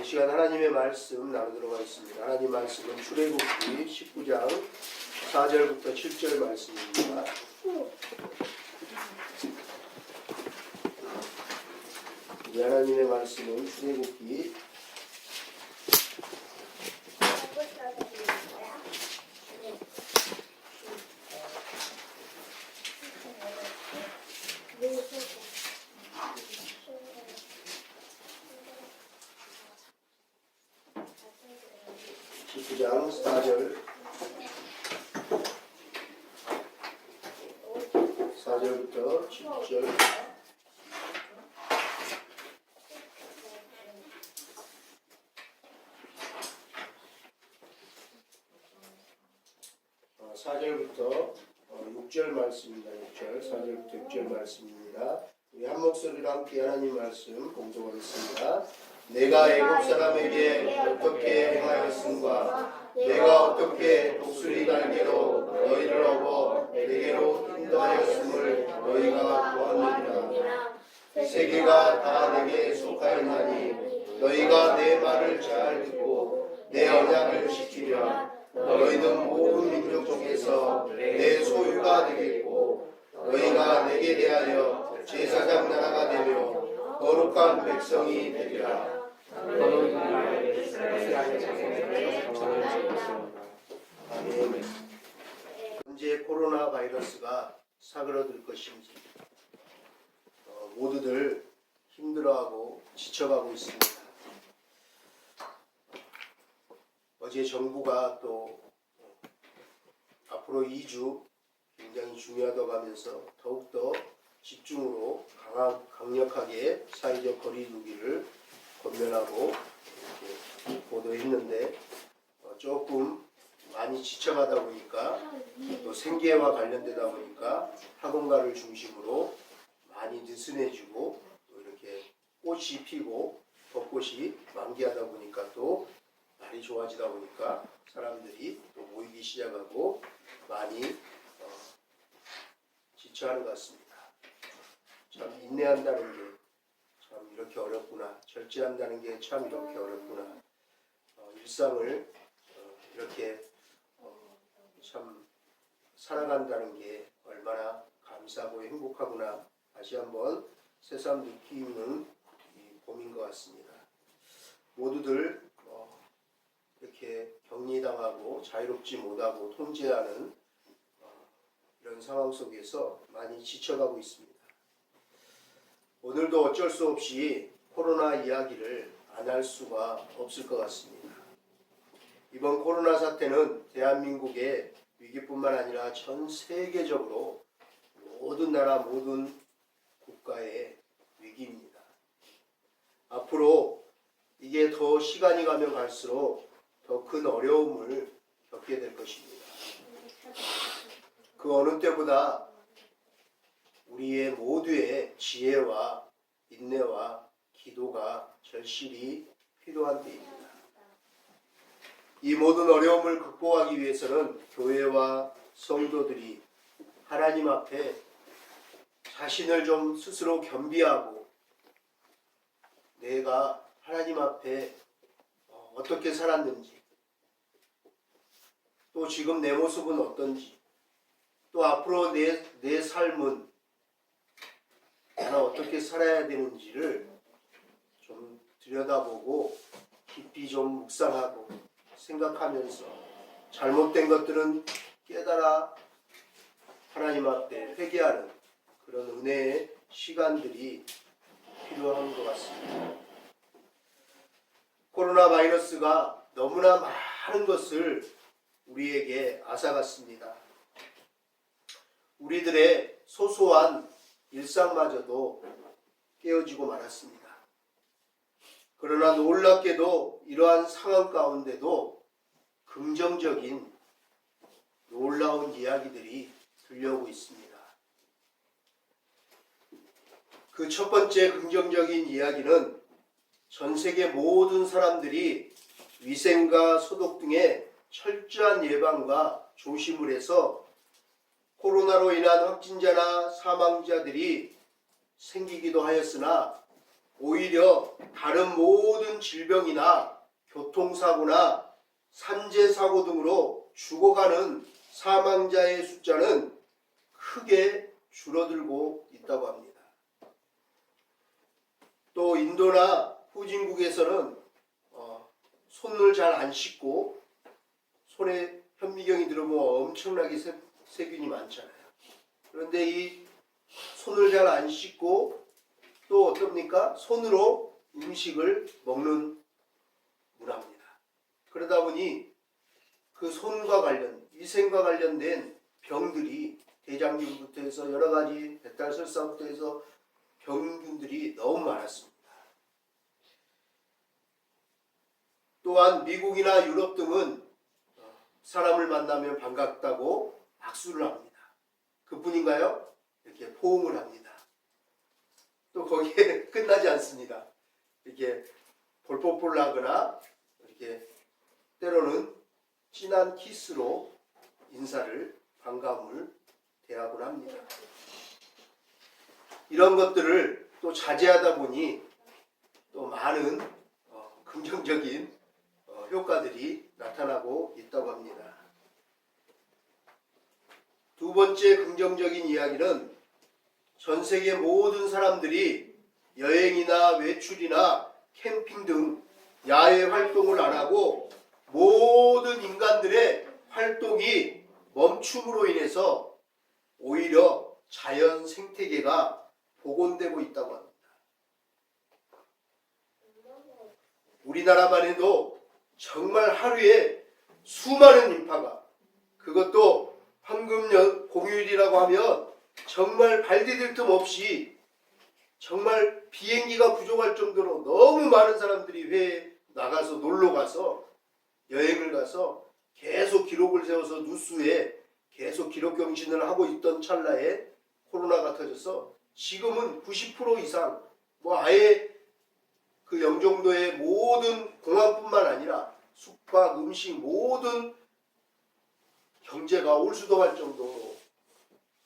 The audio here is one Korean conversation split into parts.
이 시간 하나님의 말씀 나누도록 하겠습니다. 하나님 말씀은 출애굽기 19장 4절부터 7절 말씀입니다. 이 하나님의 말씀은 출애굽기 19장 4절부터 7절. (4절부터 6절) 말씀입니다. 4절부터 6절 말씀입니다. 우리 한 목소리로 함께 하나님 말씀 공독하겠습니다. 내가 애굽 사람에게 어떻게 행하였음과 내가 어떻게 독수리 날개로 너희를 업어 내게로 인도하였음을 너희가 보았느니라. 세계가 다 내게 속하였나니 너희가 내 말을 잘 듣고 내 언약을 지키면 너희는 모든 민족 중에서 내 소유가 되겠고 너희가 내게 대하여 제사장 나라가 되며 거룩한 백성이 되리라. 아멘. 현재 코로나 바이러스가 사그러들 것인지 모두들 힘들어하고 지쳐가고 있습니다. 어제 정부가 또 앞으로 2주 굉장히 중요하다고 하면서 더욱더 집중으로 강력하게 사회적 거리 두기를 권면하고 이렇게 보도했는데 조금 많이 지쳐가다 보니까 또 생계와 관련되다 보니까 학원가를 중심으로 많이 느슨해지고 또 이렇게 꽃이 피고 벚꽃이 만개하다 보니까 또 날이 좋아지다 보니까 사람들이 또 모이기 시작하고 많이 지쳐하는 것 같습니다. 참 인내한다는 게 참 이렇게 어렵구나. 절제한다는 게 참 이렇게 어렵구나. 일상을 이렇게 참 살아간다는 게 얼마나 감사하고 행복하구나. 다시 한번 새삼 느끼는 이 봄인 것 같습니다. 모두들 이렇게 격리당하고 자유롭지 못하고 통제하는 이런 상황 속에서 많이 지쳐가고 있습니다. 오늘도 어쩔 수 없이 코로나 이야기를 안 할 수가 없을 것 같습니다. 이번 코로나 사태는 대한민국의 위기뿐만 아니라 전 세계적으로 모든 나라 모든 국가의 위기입니다. 앞으로 이게 더 시간이 가면 갈수록 더 큰 어려움을 겪게 될 것입니다. 그 어느 때보다 우리의 모두의 지혜와 인내와 기도가 절실히 필요한 때입니다. 이 모든 어려움을 극복하기 위해서는 교회와 성도들이 하나님 앞에 자신을 좀 스스로 겸비하고 내가 하나님 앞에 어떻게 살았는지 또 지금 내 모습은 어떤지 또 앞으로 내 삶은 나는 어떻게 살아야 되는지를 좀 들여다보고 깊이 좀 묵상하고 생각하면서 잘못된 것들은 깨달아 하나님 앞에 회개하는 그런 은혜의 시간들이 필요한 것 같습니다. 코로나 바이러스가 너무나 많은 것을 우리에게 앗아갔습니다. 우리들의 소소한 일상마저도 깨어지고 말았습니다. 그러나 놀랍게도 이러한 상황 가운데도 긍정적인 놀라운 이야기들이 들려오고 있습니다. 그 첫 번째 긍정적인 이야기는 전 세계 모든 사람들이 위생과 소독 등의 철저한 예방과 조심을 해서 코로나로 인한 확진자나 사망자들이 생기기도 하였으나 오히려 다른 모든 질병이나 교통사고나 산재사고 등으로 죽어가는 사망자의 숫자는 크게 줄어들고 있다고 합니다. 또 인도나 후진국에서는 손을 잘 안 씻고 손에 현미경이 들어보면 엄청나게 세균이 많잖아요. 그런데 이 손을 잘 안 씻고 또 어떻습니까? 손으로 음식을 먹는 문화입니다. 그러다 보니 그 손과 관련, 위생과 관련된 병들이 대장균부터 해서 여러 가지 배탈설사부터 해서 병균들이 너무 많았습니다. 또한 미국이나 유럽 등은 사람을 만나면 반갑다고 악수를 합니다. 그뿐인가요? 이렇게 포옹을 합니다. 또 거기에 끝나지 않습니다. 이렇게 볼뽀뽀를 하거나 이렇게 때로는 진한 키스로 인사를 반가움을 대하곤 합니다. 이런 것들을 또 자제하다 보니 또 많은 긍정적인 효과들이 나타나고 있다고 합니다. 두 번째 긍정적인 이야기는 전 세계 모든 사람들이 여행이나 외출이나 캠핑 등 야외 활동을 안 하고 모든 인간들의 활동이 멈춤으로 인해서 오히려 자연 생태계가 복원되고 있다고 합니다. 우리나라만 해도 정말 하루에 수많은 인파가, 그것도 황금 공휴일이라고 하면 정말 발 디딜 틈 없이 정말 비행기가 부족할 정도로 너무 많은 사람들이 해외에 나가서 놀러가서 여행을 가서 계속 기록을 세워서 뉴스에 계속 기록 경신을 하고 있던 찰나에 코로나가 터져서 지금은 90% 이상 아예 그 영종도의 모든 공항뿐만 아니라 숙박, 음식 모든 경제가 올수동할 정도로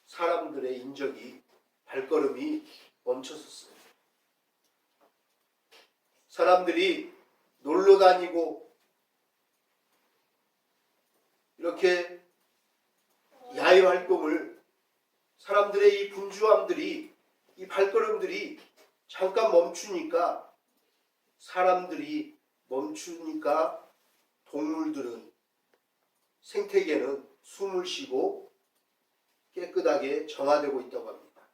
사람들의 인적이 발걸음이 멈췄었어요. 사람들이 놀러 다니고 이렇게 야외 활동을 사람들의 이 분주함들이 이 발걸음들이 잠깐 멈추니까 사람들이 멈추니까 동물들은 생태계는 숨을 쉬고 깨끗하게 정화되고 있다고 합니다.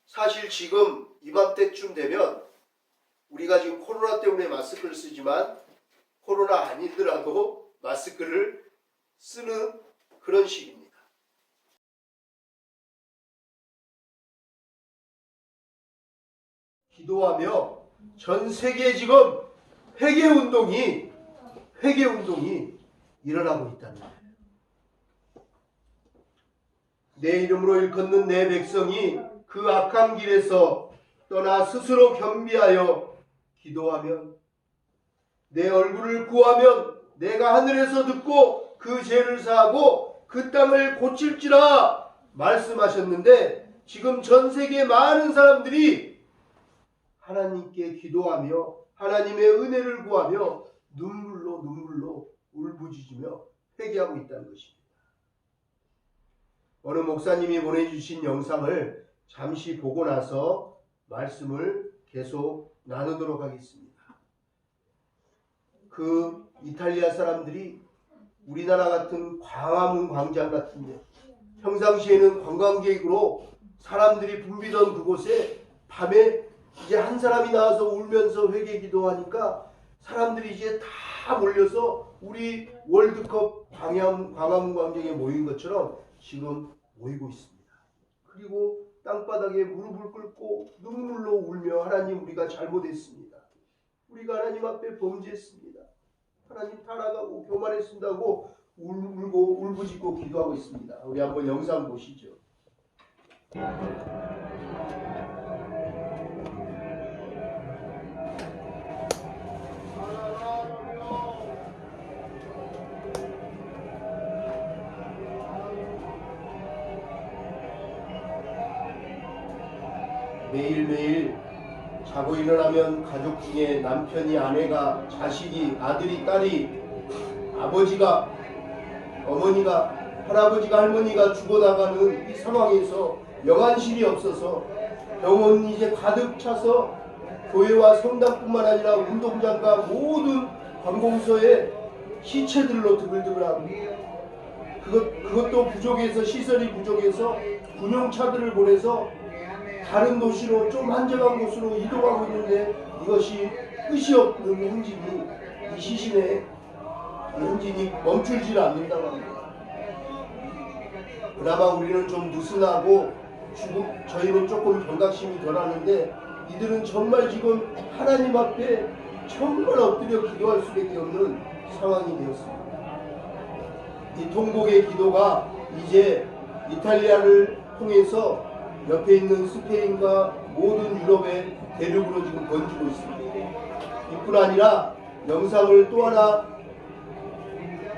사실 지금 이맘때쯤 되면 우리가 지금 코로나 때문에 마스크를 쓰지만 코로나 아니더라도 마스크를 쓰는 그런 시기입니다. 기도하며 전 세계에 지금 회개 운동이 일어나고 있다는 거예요. 내 이름으로 일컫는 내 백성이 그 악한 길에서 떠나 스스로 겸비하여 기도하면 내 얼굴을 구하면 내가 하늘에서 듣고 그 죄를 사하고 그 땅을 고칠지라 말씀하셨는데, 지금 전 세계 많은 사람들이 하나님께 기도하며 하나님의 은혜를 구하며 눈물로 울부짖으며 회개하고 있다는 것입니다. 어느 목사님이 보내주신 영상을 잠시 보고 나서 말씀을 계속 나누도록 하겠습니다. 그 이탈리아 사람들이 우리나라 같은 광화문 광장 같은데 평상시에는 관광객으로 사람들이 붐비던 그곳에 밤에 이제 한 사람이 나와서 울면서 회개 기도하니까 사람들이 이제 다 몰려서 우리 월드컵 광화문 광장에 모인 것처럼 지금 모이고 있습니다. 그리고 땅바닥에 무릎을 꿇고 눈물로 울며 하나님, 우리가 잘못했습니다. 우리가 하나님 앞에 범죄했습니다. 하나님 타락하고 교만했습니다고 울고 울부짖고 기도하고 있습니다. 우리 한번 영상 보시죠. 매일매일 자고 일어나면 가족 중에 남편이, 아내가, 자식이, 아들이, 딸이, 아버지가, 어머니가, 할아버지가, 할머니가 죽어나가는 이 상황에서 영안실이 없어서 병원이 이제 가득 차서 교회와 성당뿐만 아니라 운동장과 모든 관공서에 시체들로 드글드글하고, 그것도 부족해서, 시설이 부족해서 군용차들을 보내서 다른 도시로, 좀 한적한 곳으로 이동하고 있는데, 이것이 끝이 없는 행진이, 이 시신의 행진이 멈추질 않는다고 합니다. 그나마 우리는 좀 느슨하고 저희는 조금 경각심이 덜하는데, 이들은 정말 지금 하나님 앞에 정말 엎드려 기도할 수밖에 없는 상황이 되었습니다. 이 통곡의 기도가 이제 이탈리아를 통해서 옆에 있는 스페인과 모든 유럽의 대륙으로 지금 번지고 있습니다. 이뿐 아니라 영상을 또 하나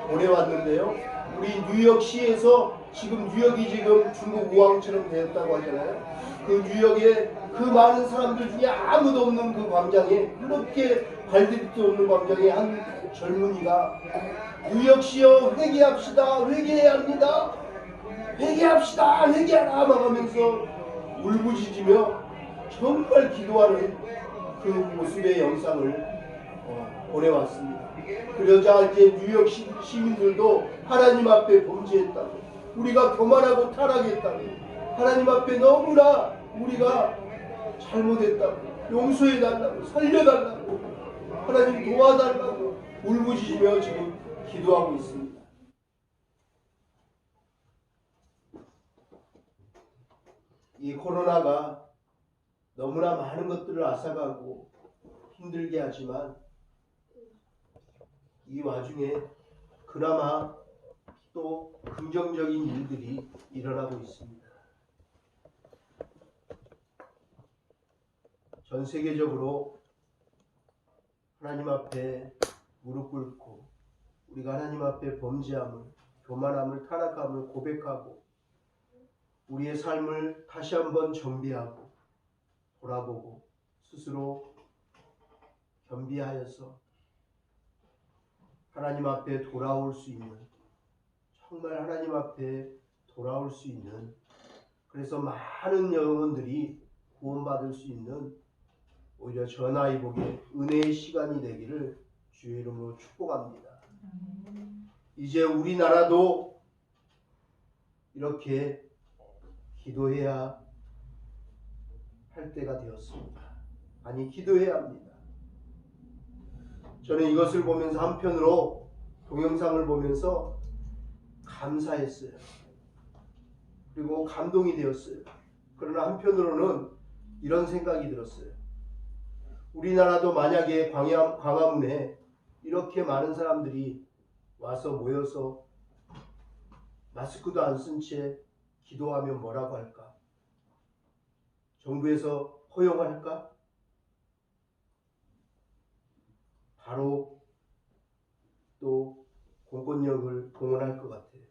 보내왔는데요. 우리 뉴욕시에서 지금 뉴욕이 지금 중국 우왕처럼 되었다고 하잖아요. 그 뉴욕에 그 많은 사람들 중에 아무도 없는 그 광장에, 그렇게 발디딜도 없는 광장에 한 젊은이가 뉴욕시여 회개합시다, 회개해야 합니다, 회개합시다, 회개하라 막 하면서 울부짖으며 정말 기도하는 그 모습의 영상을 보내왔습니다. 그러자 이제 뉴욕 시민들도 하나님 앞에 범죄했다고, 우리가 교만하고 타락했다고, 하나님 앞에 너무나 우리가 잘못했다고, 용서해달라고, 살려달라고, 하나님 도와달라고 울부짖으며 지금 기도하고 있습니다. 이 코로나가 너무나 많은 것들을 앗아가고 힘들게 하지만, 이 와중에 그나마 또 긍정적인 일들이 일어나고 있습니다. 전 세계적으로 하나님 앞에 무릎 꿇고 우리가 하나님 앞에 범죄함을, 교만함을, 타락함을 고백하고 우리의 삶을 다시 한번 정비하고 돌아보고 스스로 겸비하여서 하나님 앞에 돌아올 수 있는, 정말 하나님 앞에 돌아올 수 있는, 그래서 많은 영혼들이 구원받을 수 있는 오히려 전화위복의 은혜의 시간이 되기를 주의 이름으로 축복합니다. 이제 우리나라도 이렇게 기도해야 할 때가 되었습니다. 아니, 기도해야 합니다. 저는 이것을 보면서 한편으로 동영상을 보면서 감사했어요. 그리고 감동이 되었어요. 그러나 한편으로는 이런 생각이 들었어요. 우리나라도 만약에 광화문에 이렇게 많은 사람들이 와서 모여서 마스크도 안 쓴 채 기도하면 뭐라고 할까? 정부에서 허용할까? 바로 또 공권력을 동원할 것 같아요.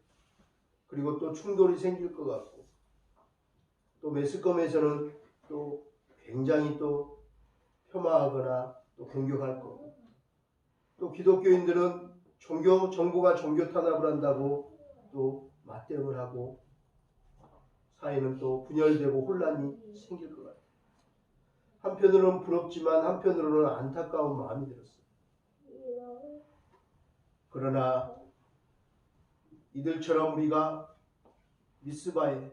그리고 또 충돌이 생길 것 같고, 또 매스컴에서는 또 굉장히 또 폄하하거나 또 공격할 거고, 또 기독교인들은 정부가 종교 탄압을 한다고 또 맞대응을 하고, 사회는 또 분열되고 혼란이 생길 것 같아요. 한편으로는 부럽지만 한편으로는 안타까운 마음이 들었어요. 그러나 이들처럼 우리가 미스바에,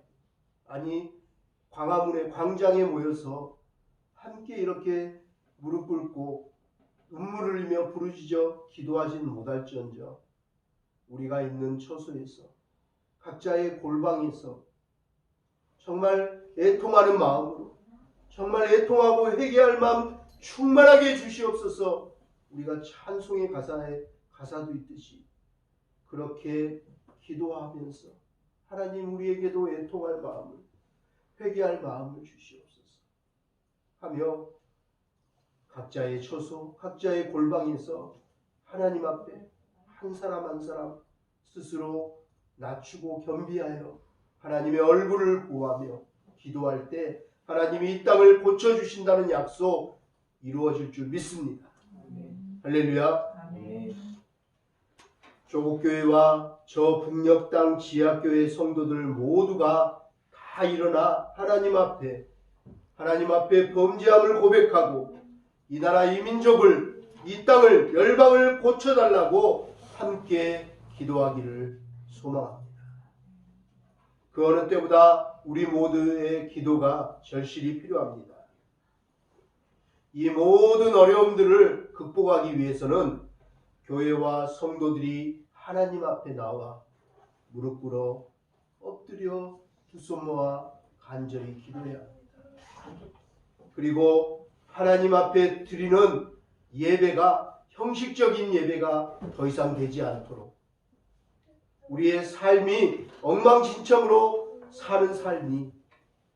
아니 광화문의 광장에 모여서 함께 이렇게 무릎 꿇고 눈물을 흘리며 부르짖어 기도하지는 못할지언정, 우리가 있는 처소에서 각자의 골방에서 정말 애통하는 마음으로, 정말 애통하고 회개할 마음 충만하게 주시옵소서. 우리가 찬송의 가사도 있듯이 그렇게 기도하면서 하나님, 우리에게도 애통할 마음을, 회개할 마음을 주시옵소서 하며 각자의 처소, 각자의 골방에서 하나님 앞에 한 사람 한 사람 스스로 낮추고 겸비하여 하나님의 얼굴을 구하며 기도할 때 하나님이 이 땅을 고쳐주신다는 약속 이루어질 줄 믿습니다. 할렐루야. 조국교회와 저 북녘 땅 지하교회 성도들 모두가 다 일어나 하나님 앞에 범죄함을 고백하고 이 나라 이 민족을 이 땅을 열방을 고쳐달라고 함께 기도하기를 소망합니다. 그 어느 때보다 우리 모두의 기도가 절실히 필요합니다. 이 모든 어려움들을 극복하기 위해서는 교회와 성도들이 하나님 앞에 나와 무릎 꿇어 엎드려 두 손 모아 간절히 기도해야 합니다. 그리고 하나님 앞에 드리는 예배가 형식적인 예배가 더 이상 되지 않도록 우리의 삶이 엉망진창으로 사는 삶이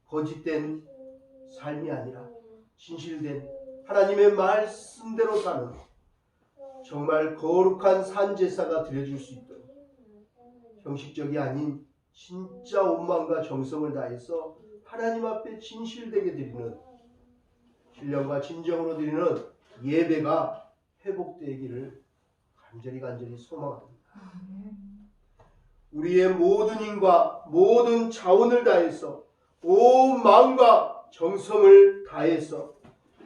거짓된 삶이 아니라 진실된 하나님의 말씀대로 사는 정말 거룩한 산제사가 드려질 수 있도록 형식적이 아닌 진짜 온마음과 정성을 다해서 하나님 앞에 진실되게 드리는 신령과 진정으로 드리는 예배가 회복되기를 간절히 소망합니다. 우리의 모든 힘과 모든 자원을 다해서 온 마음과 정성을 다해서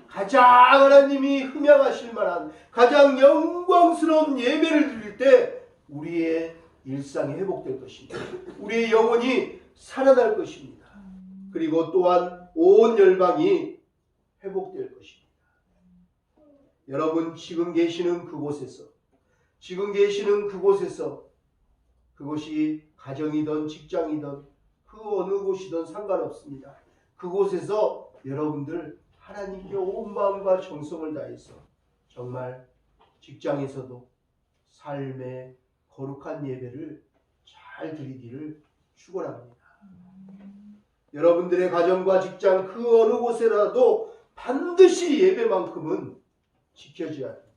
가장 하나님이 흠양하실 만한 가장 영광스러운 예배를 드릴 때 우리의 일상이 회복될 것입니다. 우리의 영혼이 살아날 것입니다. 그리고 또한 온 열방이 회복될 것입니다. 여러분 지금 계시는 그곳에서 그것이 가정이든 직장이든 그 어느 곳이든 상관없습니다. 그곳에서 여러분들 하나님께 온 마음과 정성을 다해서 정말 직장에서도 삶의 거룩한 예배를 잘 드리기를 축원합니다. 여러분들의 가정과 직장 그 어느 곳에라도 반드시 예배만큼은 지켜줘야 합니다.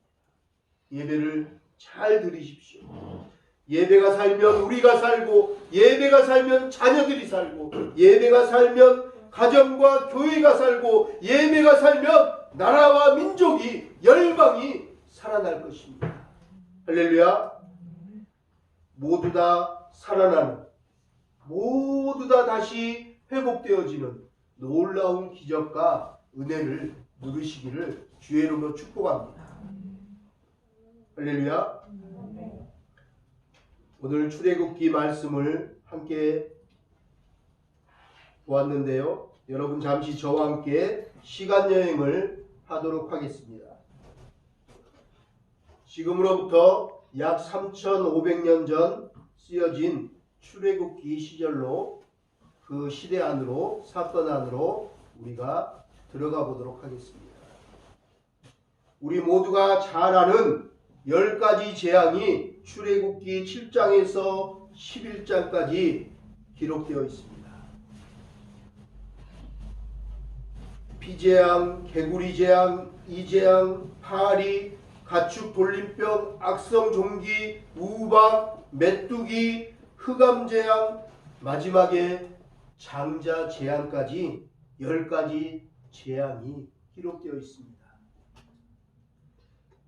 예배를 잘 드리십시오. 예배가 살면 우리가 살고 예배가 살면 자녀들이 살고 예배가 살면 가정과 교회가 살고 예배가 살면 나라와 민족이 열방이 살아날 것입니다. 할렐루야. 모두 다 살아나는 모두 다 다시 회복되어지는 놀라운 기적과 은혜를 누리시기를 주의 이름으로 축복합니다. 할렐루야. 오늘 출애굽기 말씀을 함께 보았는데요. 여러분 잠시 저와 함께 시간여행을 하도록 하겠습니다. 지금으로부터 약 3,500년 전 쓰여진 출애굽기 시절로 그 시대 안으로 사건 안으로 우리가 들어가 보도록 하겠습니다. 우리 모두가 잘 아는 10가지 재앙이 출애굽기 7장에서 11장까지 기록되어 있습니다. 피재앙, 개구리 재앙, 이재앙, 파리, 가축 돌림병, 악성 종기, 우박, 메뚜기, 흑암 재앙, 마지막에 장자 재앙까지 10가지 재앙이 기록되어 있습니다.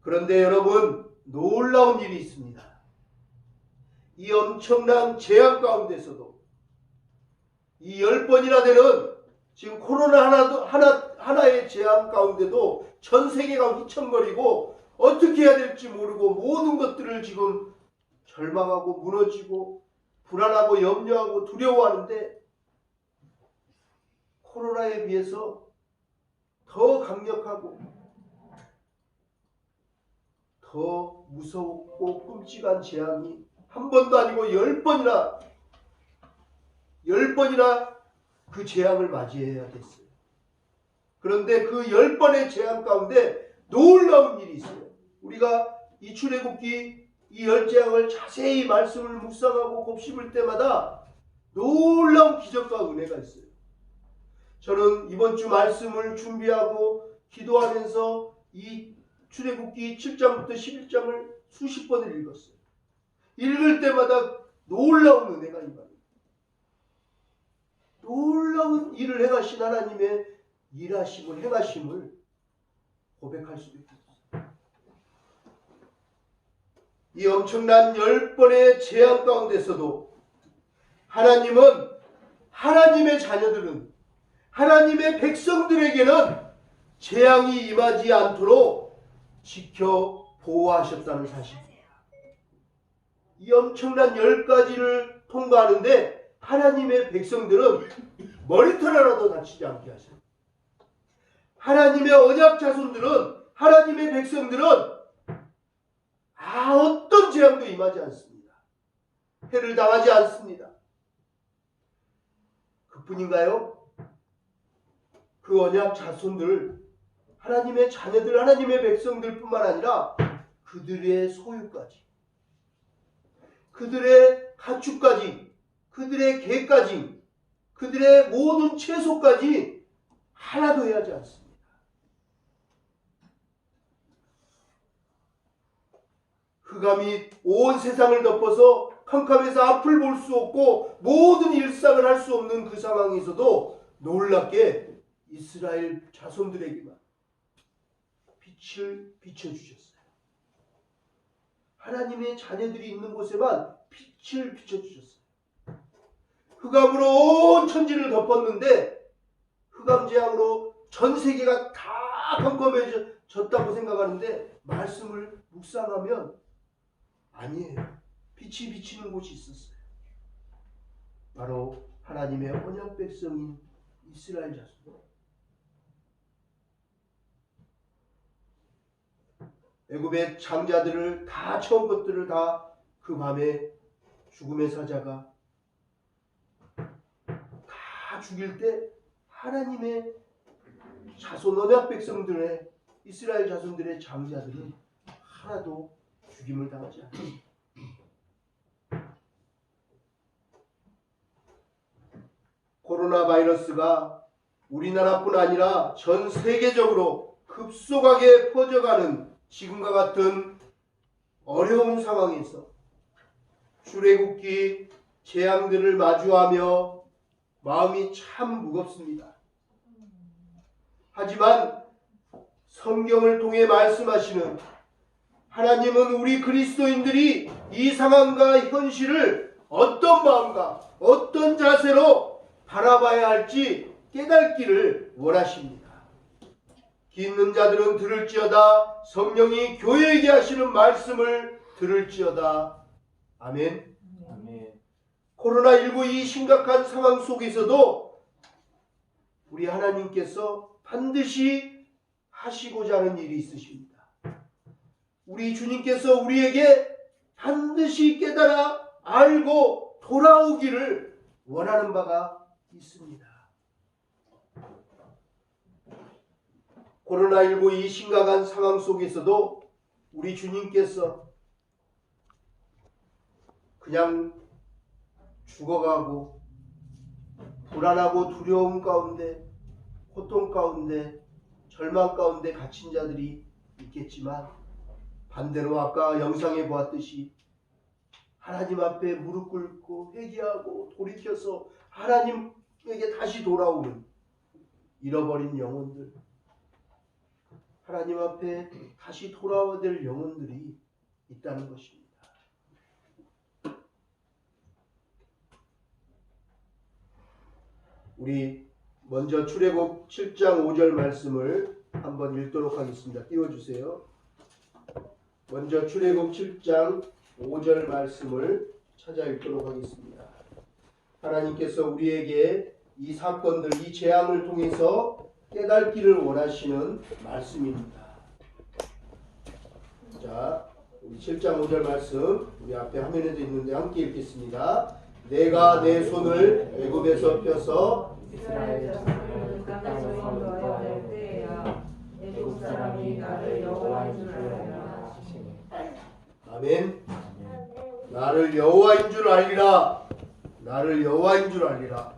그런데 여러분 놀라운 일이 있습니다. 이 엄청난 재앙 가운데서도 이 10번이나 되는 지금 코로나 하나의 재앙 가운데도 전 세계가 휘청거리고 어떻게 해야 될지 모르고 모든 것들을 지금 절망하고 무너지고 불안하고 염려하고 두려워하는데 코로나에 비해서 더 강력하고 더 무섭고 끔찍한 재앙이 한 번도 아니고 10번이나 그 재앙을 맞이해야 됐어요. 그런데 그 10번의 재앙 가운데 놀라운 일이 있어요. 우리가 이 출애굽기 이 10재앙을 자세히 말씀을 묵상하고 곱씹을 때마다 놀라운 기적과 은혜가 있어요. 저는 이번 주 말씀을 준비하고 기도하면서 이 출애굽기 7장부터 11장을 수십 번을 읽었어요. 읽을 때마다 놀라운 은혜가 임합니다. 놀라운 일을 행하신 하나님의 일하심을 행하심을 고백할 수도 있겠어요. 이 엄청난 10번의 재앙 가운데서도 하나님은 하나님의 자녀들은 하나님의 백성들에게는 재앙이 임하지 않도록 지켜 보호하셨다는 사실. 이 엄청난 10가지를 통과하는데 하나님의 백성들은 머리털 하나도 다치지 않게 하셔요. 하나님의 언약 자손들은 하나님의 백성들은 어떤 재앙도 임하지 않습니다. 해를 당하지 않습니다. 그뿐인가요? 그 언약 자손들, 하나님의 자녀들, 하나님의 백성들뿐만 아니라 그들의 소유까지, 그들의 가축까지, 그들의 개까지, 그들의 모든 채소까지 하나도 해하지 않습니다. 흑암이 온 세상을 덮어서 캄캄해서 앞을 볼 수 없고 모든 일상을 할 수 없는 그 상황에서도 놀랍게 이스라엘 자손들에게만 빛을 비춰주셨어요. 하나님의 자녀들이 있는 곳에만 빛을 비춰주셨어요. 흑암으로 온 천지를 덮었는데 흑암 재앙으로 전 세계가 다 컴컴해졌다고 생각하는데 말씀을 묵상하면 아니에요. 빛이 비치는 곳이 있었어요. 바로 하나님의 언약 백성인 이스라엘 자손. 애굽의 장자들을 다 처음 것들을 다 그 밤에 죽음의 사자가 다 죽일 때 하나님의 자손 언약 백성들의 이스라엘 자손들의 장자들은 하나도 죽임을 당하지 않았습니다. 코로나 바이러스가 우리나라뿐 아니라 전 세계적으로 급속하게 퍼져가는 지금과 같은 어려운 상황에서 출애굽기 재앙들을 마주하며 마음이 참 무겁습니다. 하지만 성경을 통해 말씀하시는 하나님은 우리 그리스도인들이 이 상황과 현실을 어떤 마음과 어떤 자세로 바라봐야 할지 깨닫기를 원하십니다. 듣는 자들은 들을지어다. 성령이 교회에게 하시는 말씀을 들을지어다. 아멘. 아멘. 코로나19 이 심각한 상황 속에서도 우리 하나님께서 반드시 하시고자 하는 일이 있으십니다. 우리 주님께서 우리에게 반드시 깨달아 알고 돌아오기를 원하는 바가 있습니다. 코로나19 이 심각한 상황 속에서도 우리 주님께서 그냥 죽어가고 불안하고 두려움 가운데 고통 가운데 절망 가운데 갇힌 자들이 있겠지만 반대로 아까 영상에 보았듯이 하나님 앞에 무릎 꿇고 회개하고 돌이켜서 하나님에게 다시 돌아오는 잃어버린 영혼들, 하나님 앞에 다시 돌아와야 될 영혼들이 있다는 것입니다. 우리 먼저 출애굽 7장 5절 말씀을 한번 읽도록 하겠습니다. 띄워주세요. 먼저 출애굽 7장 5절 말씀을 찾아 읽도록 하겠습니다. 하나님께서 우리에게 이 사건들, 이 재앙을 통해서 깨닫기를 원하시는 말씀입니다. 자, 우리 7장 5절 말씀 우리 앞에 화면에도 있는데 함께 읽겠습니다. 내가 내 손을 애굽에서 펴서 이스라엘 자손을 그 땅에서 인도하여 때에야 애굽 사람이 나를 여호와인 줄 알리라 하시니. 아멘. 나를 여호와인 줄 알리라. 나를 여호와인 줄 알리라.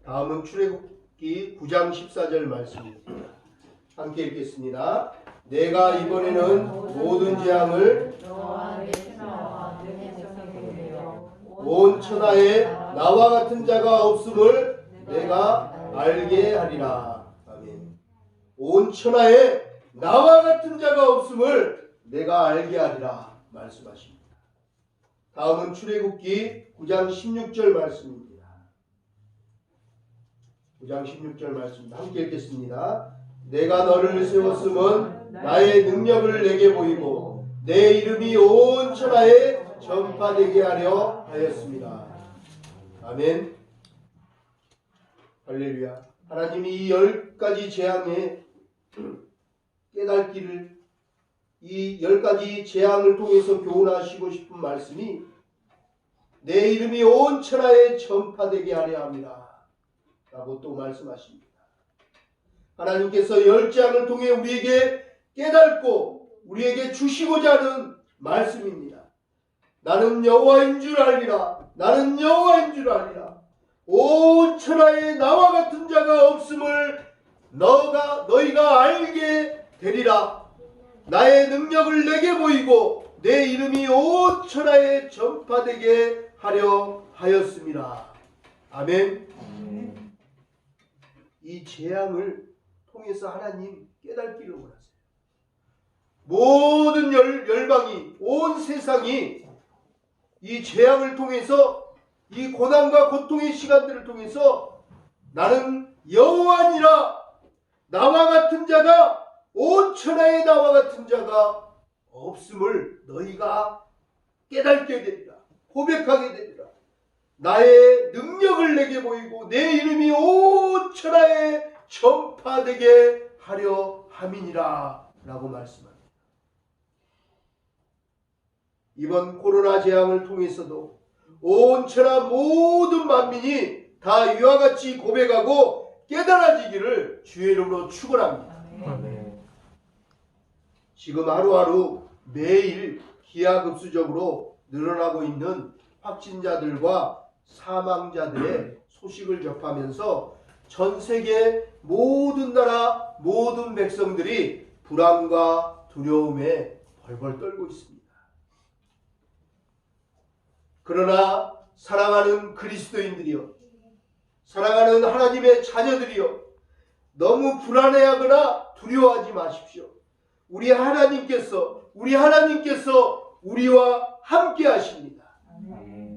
다음은 출애굽기 9장 14절 말씀입니다. 함께 읽겠습니다. 내가 이번에는 모든 재앙을 온 천하에 나와 같은 자가 없음을 내가 알게 하리라. 아멘. 온 천하에 나와 같은 자가 없음을 내가 알게 하리라 말씀하십니다. 다음은 출애굽기 9장 16절 말씀입니다. 9장 16절 말씀 함께 읽겠습니다. 내가 너를 세웠음은 나의 능력을 내게 보이고 내 이름이 온 천하에 전파되게 하려 하였습니다. 아멘. 할렐루야. 하나님이 이 10가지 재앙의 깨닫기를, 이 10가지 재앙을 통해서 교훈하시고 싶은 말씀이 내 이름이 온 천하에 전파되게 하려 합니다 라고 또 말씀하십니다. 하나님께서 10재앙을 통해 우리에게 깨닫고 우리에게 주시고자 하는 말씀입니다. 나는 여호와인 줄 알리라. 나는 여호와인 줄 알리라. 온 천하에 나와 같은 자가 없음을 너희가 알게 되리라. 나의 능력을 내게 보이고 내 이름이 온 천하에 전파되게 하려 하였습니다. 아멘. 이 재앙을 통해서 하나님 깨닫기를 원하세요. 모든 열방이, 온 세상이 이 재앙을 통해서, 이 고난과 고통의 시간들을 통해서 나는 여호와니라. 나와 같은 자가, 온 천하에 나와 같은 자가 없음을 너희가 깨닫게 되리라. 고백하게 되리라. 나의 능력을 내게 보이고 내 이름이 온 천하에 전파되게 하려 함이니라 라고 말씀합니다. 이번 코로나 재앙을 통해서도 온 천하 모든 만민이 다 이와 같이 고백하고 깨달아지기를 주의 이름으로 축원합니다. 지금 하루하루 매일 기하급수적으로 늘어나고 있는 확진자들과 사망자들의 소식을 접하면서 전 세계 모든 나라 모든 백성들이 불안과 두려움에 벌벌 떨고 있습니다. 그러나 사랑하는 그리스도인들이여, 사랑하는 하나님의 자녀들이여, 너무 불안해하거나 두려워하지 마십시오. 우리 하나님께서 우리와 함께 하십니다.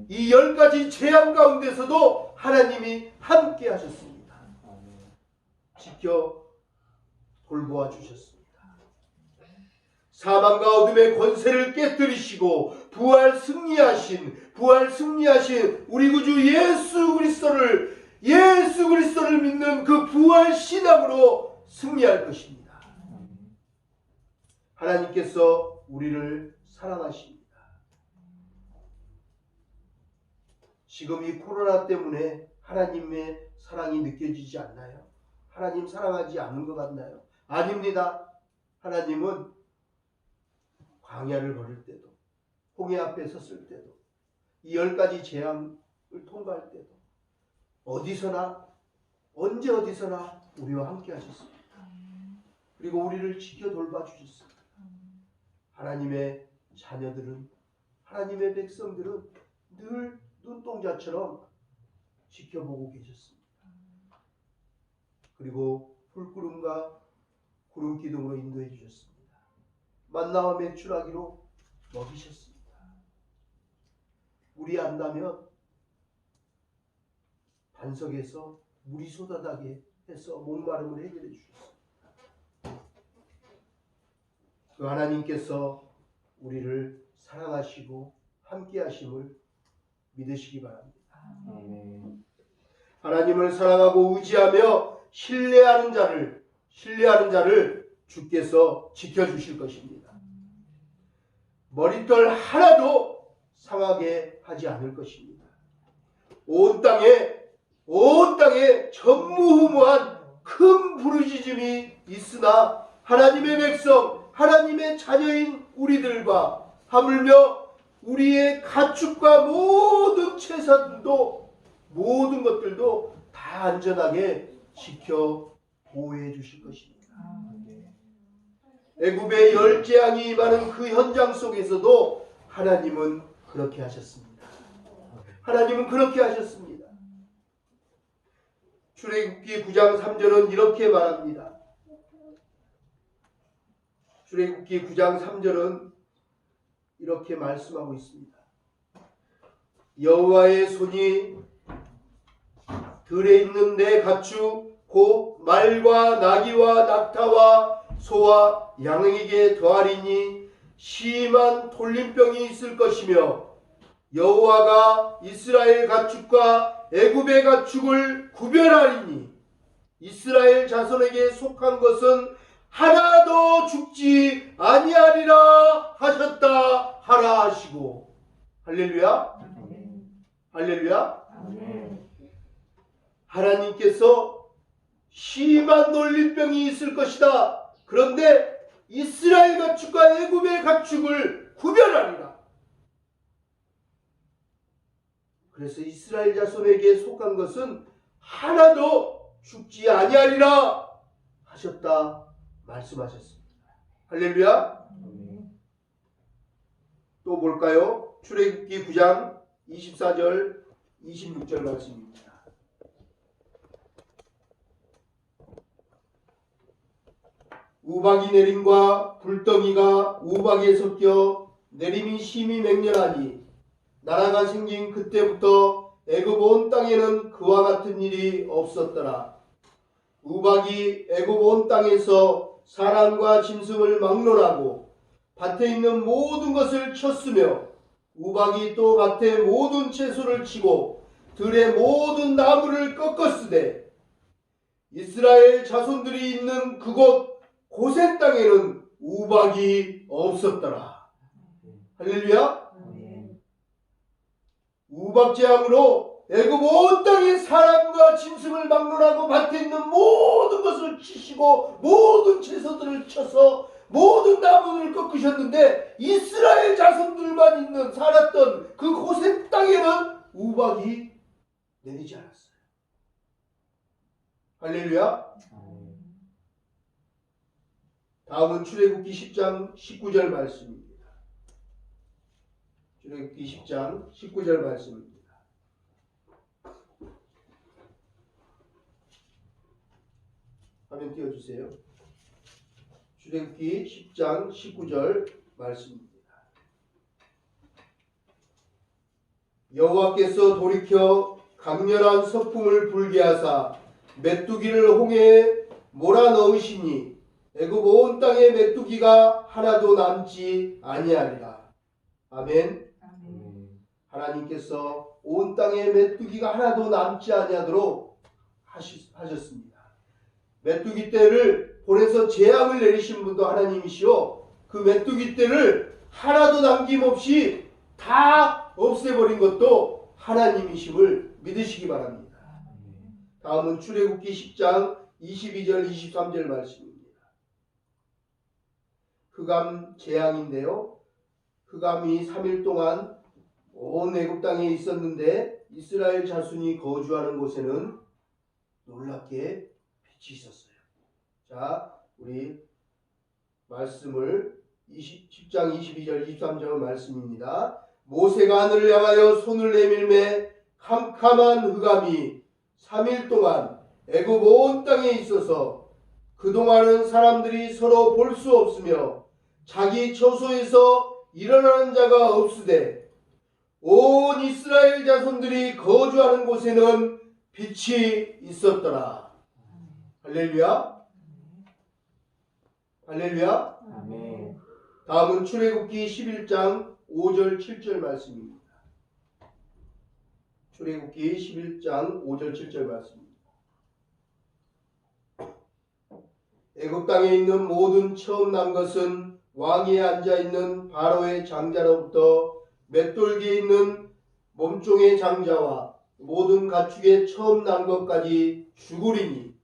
이 10가지 재앙 가운데서도 하나님이 함께 하셨습니다. 지켜 돌보아 주셨습니다. 사망과 어둠의 권세를 깨뜨리시고 부활 승리하신 우리 구주 예수 그리스도를 믿는 그 부활 신앙으로 승리할 것입니다. 하나님께서 우리를 사랑하십니다. 지금 이 코로나 때문에 하나님의 사랑이 느껴지지 않나요? 하나님 사랑하지 않는 것 같나요? 아닙니다. 하나님은 광야를 걸을 때도, 홍해 앞에 섰을 때도, 이 10가지 재앙을 통과할 때도, 어디서나 언제 어디서나 우리와 함께 하셨습니다. 그리고 우리를 지켜 돌봐 주셨습니다. 하나님의 자녀들은, 하나님의 백성들은 늘 눈동자처럼 지켜보고 계셨습니다. 그리고 불구름과 구름 기둥으로 인도해 주셨습니다. 만나와 메추라기로 먹이셨습니다. 물이 안 나면 반석에서 물이 쏟아나게 해서 목마름을 해결해 주셨습니다. 그 하나님께서 우리를 사랑하시고 함께 하심을 믿으시기 바랍니다. 하나님을 사랑하고 의지하며 신뢰하는 자를 주께서 지켜주실 것입니다. 머리털 하나도 상하게 하지 않을 것입니다. 온 땅에 전무후무한 큰 부르짖음이 있으나 하나님의 백성, 하나님의 자녀인 우리들과 하물며 우리의 가축과 모든 채산도, 모든 것들도 다 안전하게 지켜 보호해 주실 것입니다. 애굽의 10재앙이 임하는 그 현장 속에서도 하나님은 그렇게 하셨습니다. 하나님은 그렇게 하셨습니다. 출애굽기 9장 3절은 이렇게 말합니다. 출애굽기 9장 3절은 이렇게 말씀하고 있습니다. 여호와의 손이 들에 있는 내 가축 곧 말과 나귀와 낙타와 소와 양에게 더하리니 심한 돌림병이 있을 것이며 여호와가 이스라엘 가축과 애굽의 가축을 구별하리니 이스라엘 자손에게 속한 것은 하나도 죽지 아니하리라 하셨다 하라 하시고. 할렐루야. 할렐루야. 하나님께서 심한 놀림병이 있을 것이다. 그런데 이스라엘 가축과 애굽의 가축을 구별하리라. 그래서 이스라엘 자손에게 속한 것은 하나도 죽지 아니하리라 하셨다 말씀하셨습니다. 할렐루야. 또 볼까요? 출애굽기 9장 24절 26절 말씀입니다. 우박이 내림과 불덩이가 우박에 섞여 내림이 심히 맹렬하니 나라가 생긴 그때부터 애굽 온 땅에는 그와 같은 일이 없었더라. 우박이 애굽 온 땅에서 사람과 짐승을 막론하고 밭에 있는 모든 것을 쳤으며 우박이 또 밭의 모든 채소를 치고 들의 모든 나무를 꺾었으되 이스라엘 자손들이 있는 그곳 고센 땅에는 우박이 없었더라. 할렐루야. 우박재앙으로 애굽 온 땅의 사람과 짐승을 막론하고 밭에 있는 모든 것을 치시고 모든 채소들을 쳐서 모든 나무를 꺾으셨는데 이스라엘 자손들만 있는 살았던 그 고센 땅에는 우박이 내리지 않았어요. 할렐루야. 다음은 출애굽기 10장 19절 말씀입니다. 출애굽기 10장 19절 말씀입니다. 화면 띄워주세요. 출애굽기 10장 19절 말씀입니다. 여호와께서 돌이켜 강렬한 서풍을 불게 하사 메뚜기를 홍해에 몰아넣으시니 애굽 온 땅에 메뚜기가 하나도 남지 아니하리라. 아멘. 하나님께서 온 땅에 메뚜기가 하나도 남지 아니하도록 하셨습니다. 메뚜기 떼를 보내서 재앙을 내리신 분도 하나님이시오. 그 메뚜기 떼를 하나도 남김없이 다 없애버린 것도 하나님이심을 믿으시기 바랍니다. 다음은 출애굽기 10장 22절 23절 말씀입니다. 흑암 재앙인데요. 흑암이 3일 동안 온 애굽 땅에 있었는데 이스라엘 자손이 거주하는 곳에는 놀랍게 빛이 있었어요. 자, 우리 말씀을 10장 22절 23절 말씀입니다. 모세가 하늘을 향하여 손을 내밀매 캄캄한 흑암이 3일 동안 애굽 온 땅에 있어서 그동안은 사람들이 서로 볼 수 없으며 자기 처소에서 일어나는 자가 없으되 온 이스라엘 자손들이 거주하는 곳에는 빛이 있었더라. 할렐루야. 할렐루야. 아멘. 다음은 출애굽기 11장 5절 7절 말씀입니다. 출애굽기 11장 5절 7절 말씀입니다. 애굽 땅에 있는 모든 처음 난 것은 왕위에 앉아있는 바로의 장자로부터 맷돌기에 있는 몸종의 장자와 모든 가축의 처음 난 것까지 죽으리니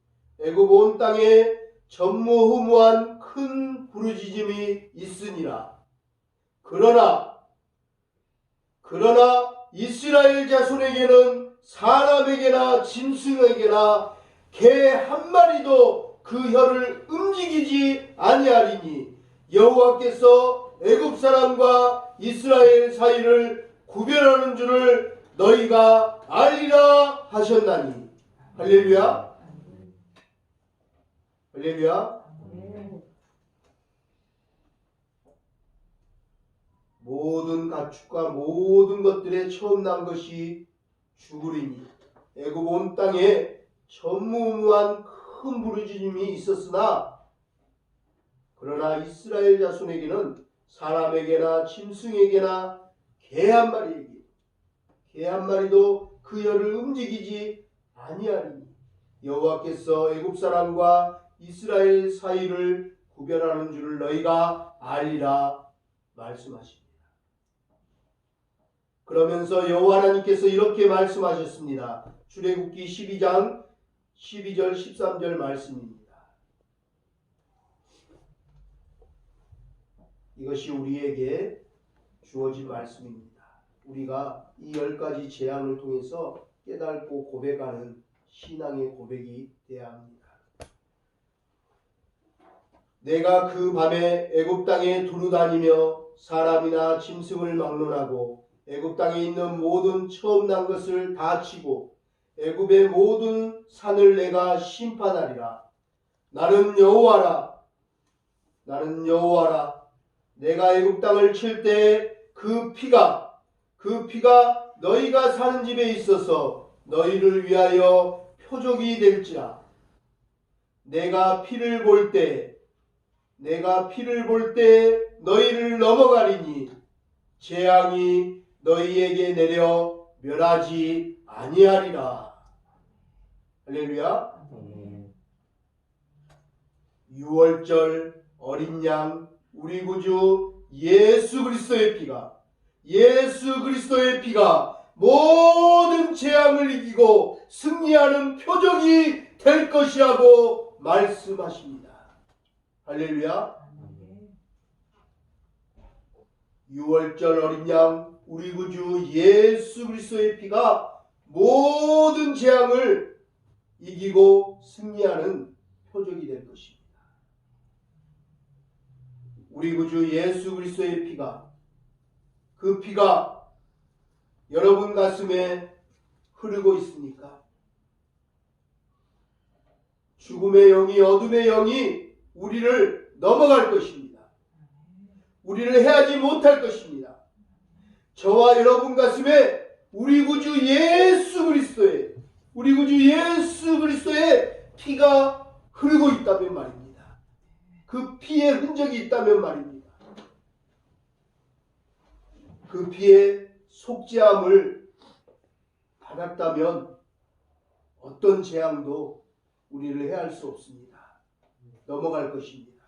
애굽 온 땅에 전무후무한 큰 부르짖음이 있으니라. 그러나 이스라엘 자손에게는 사람에게나 짐승에게나 개 한 마리도 그 혀를 움직이지 아니하리니 여호와께서 애굽 사람과 이스라엘 사이를 구별하는 줄을 너희가 알리라 하셨나니. 할렐루야. 할렐루야. 아멘. 모든 가축과 모든 것들의 처음 난 것이 죽으리니 애굽 온 땅에 전무후무한 큰 부르짖음이 있었으나 그러나 이스라엘 자손에게는 사람에게나 짐승에게나 개 한 마리도 그 열을 움직이지 아니하리니 여호와께서 애굽 사람과 이스라엘 사이를 구별하는 줄을 너희가 알리라 말씀하십니다. 그러면서 여호와 하나님께서 이렇게 말씀하셨습니다. 출애굽기 12장 12절 13절 말씀입니다. 이것이 우리에게 주어진 말씀입니다. 우리가 이 10가지 재앙을 통해서 깨닫고 고백하는 신앙의 고백이 되어야 합니다. 내가 그 밤에 애굽 땅에 두루다니며 사람이나 짐승을 막론하고 애굽 땅에 있는 모든 처음 난 것을 다 치고 애굽의 모든 산을 내가 심판하리라. 나는 여호와라. 나는 여호와라. 내가 애굽 땅을 칠 때 그 피가 너희가 사는 집에 있어서 너희를 위하여 표적이 될지라. 내가 피를 볼 때 너희를 넘어가리니 재앙이 너희에게 내려 멸하지 아니하리라. 할렐루야. 유월절 어린 양 우리 구주 예수 그리스도의 피가 모든 재앙을 이기고 승리하는 표적이 될 것이라고 말씀하십니다. 할렐루야. 유월절 어린 양 우리 구주 예수 그리스도의 피가 모든 재앙을 이기고 승리하는 표적이 될 것입니다. 우리 구주 예수 그리스도의 피가, 그 피가 여러분 가슴에 흐르고 있습니까? 죽음의 영이, 어둠의 영이 우리를 넘어갈 것입니다. 우리를 해하지 못할 것입니다. 저와 여러분 가슴에 우리 구주 예수 그리스도의 피가 흐르고 있다면 말입니다. 그 피의 흔적이 있다면 말입니다. 그 피의 속죄함을 받았다면 어떤 재앙도 우리를 해할 수 없습니다. 넘어갈 것입니다.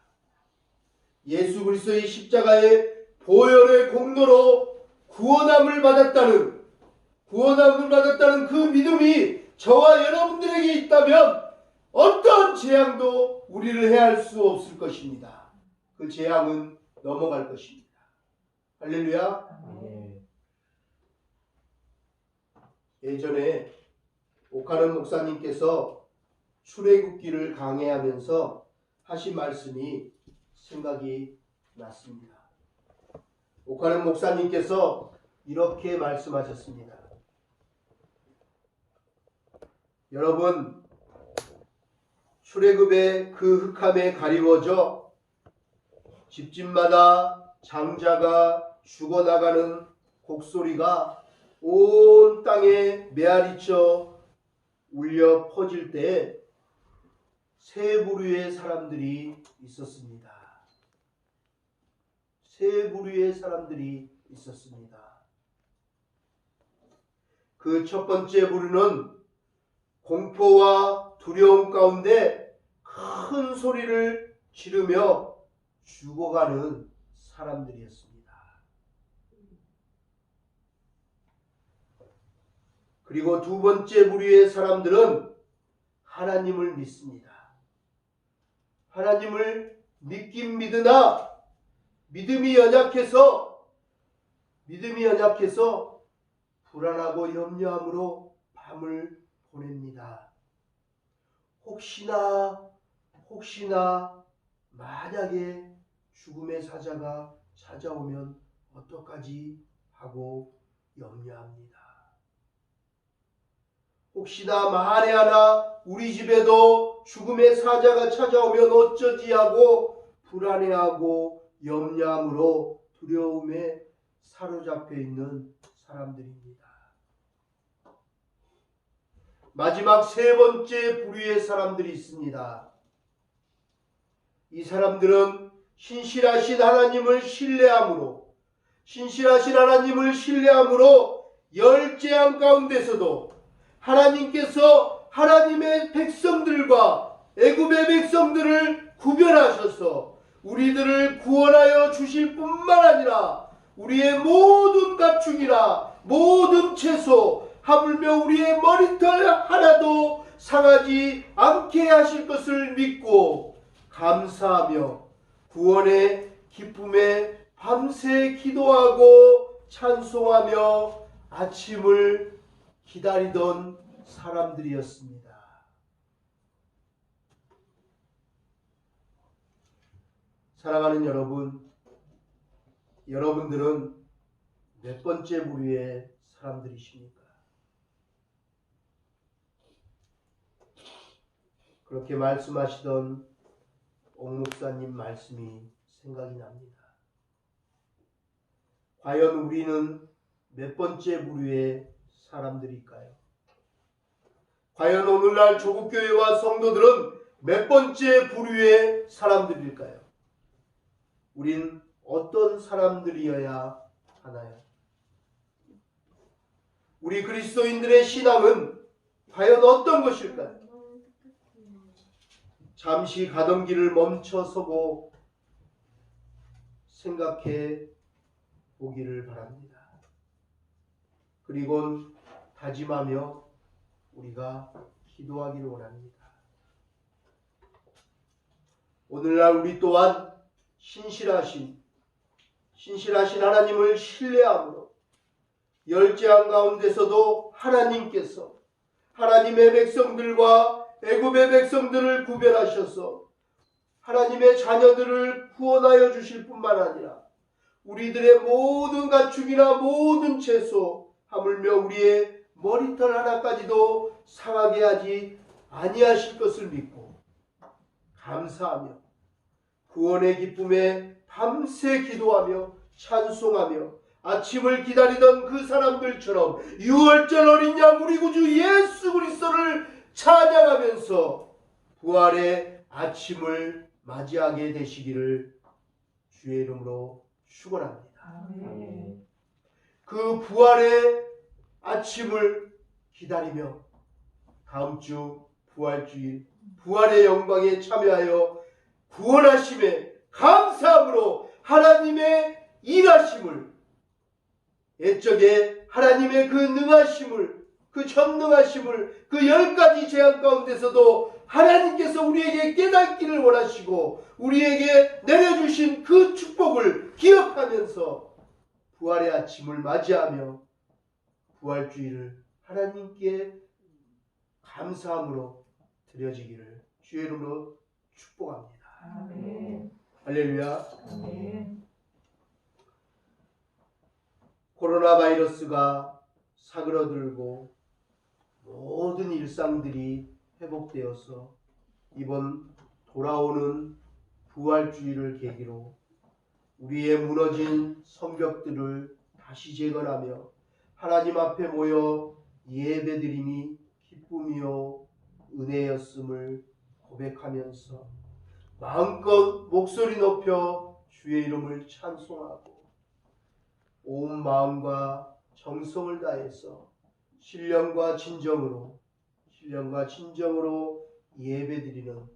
예수 그리스도의 십자가의 보혈의 공로로 구원함을 받았다는 그 믿음이 저와 여러분들에게 있다면 어떤 재앙도 우리를 해할 수 없을 것입니다. 그 재앙은 넘어갈 것입니다. 할렐루야. 예전에 오카른 목사님께서 출애굽기를 강해하면서 하신 말씀이 생각이 났습니다. 오카른 목사님께서 이렇게 말씀하셨습니다. 여러분, 출애굽의 그 흑암에 가리워져 집집마다 장자가 죽어나가는 곡소리가 온 땅에 메아리쳐 울려 퍼질 때 세 부류의 사람들이 있었습니다. 그 첫 번째 부류는 공포와 두려움 가운데 큰 소리를 지르며 죽어가는 사람들이었습니다. 그리고 두 번째 부류의 사람들은 하나님을 믿습니다. 하나님을 믿긴 믿으나 믿음이 연약해서 불안하고 염려함으로 밤을 보냅니다. 혹시나 만약에 죽음의 사자가 찾아오면 어떡하지 하고 염려합니다. 혹시나 만에 하나 우리 집에도 죽음의 사자가 찾아오면 어쩌지 하고 불안해하고 염려함으로 두려움에 사로잡혀 있는 사람들입니다. 마지막 세 번째 부류의 사람들이 있습니다. 이 사람들은 신실하신 하나님을 신뢰함으로 열재앙 가운데서도 하나님께서 하나님의 백성들과 애굽의 백성들을 구별하셔서 우리들을 구원하여 주실 뿐만 아니라 우리의 모든 가축이나 모든 채소, 하물며 우리의 머리털 하나도 상하지 않게 하실 것을 믿고 감사하며 구원의 기쁨에 밤새 기도하고 찬송하며 아침을 기다리던 사람들이었습니다. 사랑하는 여러분, 여러분들은 몇 번째 부류의 사람들이십니까? 그렇게 말씀하시던 옥 목사님 말씀이 생각이 납니다. 과연 우리는 몇 번째 부류의 사람들일까요? 과연 오늘날 조국교회와 성도들은 몇 번째 부류의 사람들일까요? 우린 어떤 사람들이어야 하나요? 우리 그리스도인들의 신앙은 과연 어떤 것일까요? 잠시 가던 길을 멈춰서고 생각해 보기를 바랍니다. 그리고 다짐하며 우리가 기도하기를 원합니다. 오늘날 우리 또한 신실하신 하나님을 신뢰함으로 열재앙 가운데서도 하나님께서 하나님의 백성들과 애굽의 백성들을 구별하셔서 하나님의 자녀들을 구원하여 주실 뿐만 아니라 우리들의 모든 가축이나 모든 채소, 하물며 우리의 머리털 하나까지도 상하게 하지 아니하실 것을 믿고 감사하며 구원의 기쁨에 밤새 기도하며 찬송하며 아침을 기다리던 그 사람들처럼 유월절 어린 양 우리 구주 예수 그리스도를 찬양하면서 부활의 아침을 맞이하게 되시기를 주의 이름으로 축원합니다. 아멘. 그 부활의 아침을 기다리며 다음 주 부활주일 부활의 영광에 참여하여 구원하심에 감사함으로 하나님의 일하심을 옛적에 하나님의 그 능하심을 그 전능하심을 그 10가지 재앙 가운데서도 하나님께서 우리에게 깨닫기를 원하시고 우리에게 내려주신 그 축복을 기억하면서 부활의 아침을 맞이하며 부활주일을 하나님께 감사함으로 드려지기를 주의 이름으로 축복합니다. 아멘. 할렐루야. 아멘. 코로나 바이러스가 사그러들고 모든 일상들이 회복되어서 이번 돌아오는 부활주일을 계기로 우리의 무너진 성벽들을 다시 재건하며 하나님 앞에 모여 예배드림이 기쁨이요 은혜였음을 고백하면서 마음껏 목소리 높여 주의 이름을 찬송하고 온 마음과 정성을 다해서 신령과 진정으로 예배드리는